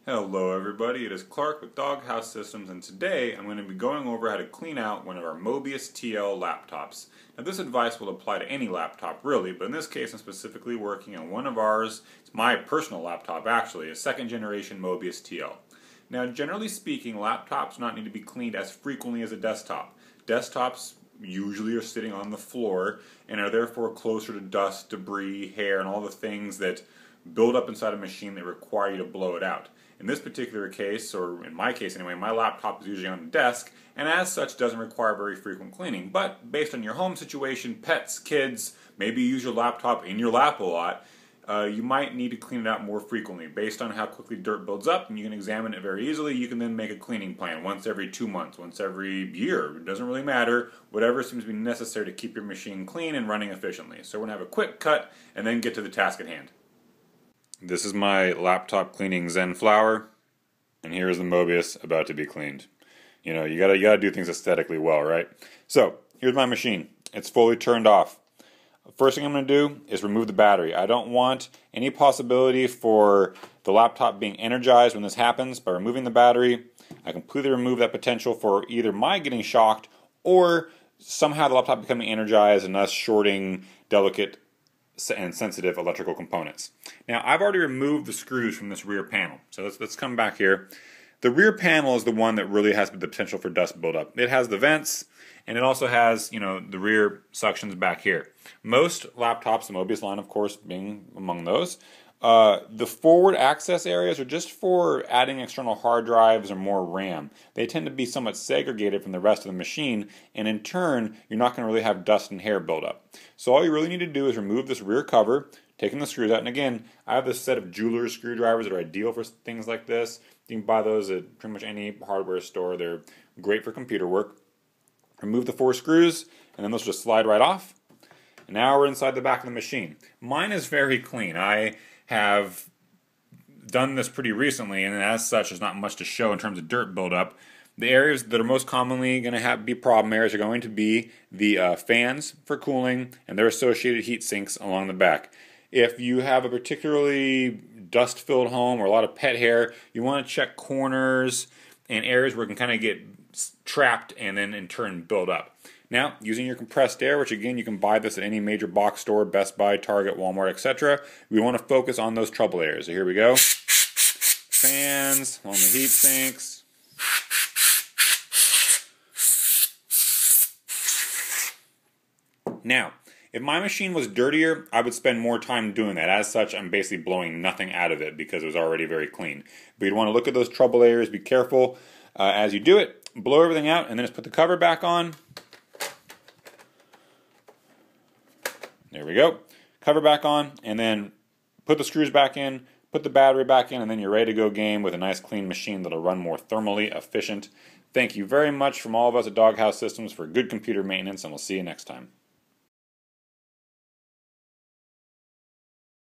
Hello everybody, it is Clark with DogHouse Systems, and today I'm going to be going over how to clean out one of our Mobius TL laptops. Now this advice will apply to any laptop really, but in this case I'm specifically working on one of ours. It's my personal laptop actually, a second generation Mobius TL. Now generally speaking, laptops do not need to be cleaned as frequently as a desktop. Desktops usually are sitting on the floor and are therefore closer to dust, debris, hair, and all the things that build up inside a machine that require you to blow it out. In this particular case, or in my case anyway, my laptop is usually on the desk, and as such doesn't require very frequent cleaning. But based on your home situation, pets, kids, maybe you use your laptop in your lap a lot, you might need to clean it out more frequently. Based on how quickly dirt builds up, and you can examine it very easily, you can then make a cleaning plan once every 2 months, once every year. It doesn't really matter. Whatever seems to be necessary to keep your machine clean and running efficiently. So we're going to have a quick cut and then get to the task at hand. This is my laptop cleaning Zen flower, and here is the Mobius about to be cleaned. You know, you gotta do things aesthetically well, right? So, here's my machine. It's fully turned off. First thing I'm going to do is remove the battery. I don't want any possibility for the laptop being energized when this happens. By removing the battery, I completely remove that potential for either my getting shocked or somehow the laptop becoming energized and thus shorting delicate and sensitive electrical components. Now, I've already removed the screws from this rear panel. So let's come back here. The rear panel is the one that really has the potential for dust buildup. It has the vents, and it also has, you know, the rear suctions back here. Most laptops, the Mobius line, of course, being among those, the forward access areas are just for adding external hard drives or more RAM. They tend to be somewhat segregated from the rest of the machine, and in turn, you're not going to really have dust and hair buildup. So all you really need to do is remove this rear cover, taking the screws out, and again, I have this set of jeweler's screwdrivers that are ideal for things like this. You can buy those at pretty much any hardware store. They're great for computer work. Remove the 4 screws, and then those just slide right off. And now we're inside the back of the machine. Mine is very clean. I have done this pretty recently, and as such there's not much to show in terms of dirt buildup. The areas that are most commonly going to be problem areas are going to be the fans for cooling and their associated heat sinks along the back. If you have a particularly dust-filled home or a lot of pet hair, you want to check corners and areas where it can kind of get trapped and then in turn build up. Now, using your compressed air, which again, you can buy this at any major box store, Best Buy, Target, Walmart, etc. We want to focus on those trouble areas. So here we go. Fans, along the heat sinks. Now, if my machine was dirtier, I would spend more time doing that. As such, I'm basically blowing nothing out of it because it was already very clean. But you'd want to look at those trouble areas, be careful as you do it. Blow everything out, and then just put the cover back on. There we go. Cover back on, and then put the screws back in, put the battery back in, and then you're ready to go game with a nice clean machine that'll run more thermally efficient. Thank you very much from all of us at DogHouse Systems for good computer maintenance, and we'll see you next time.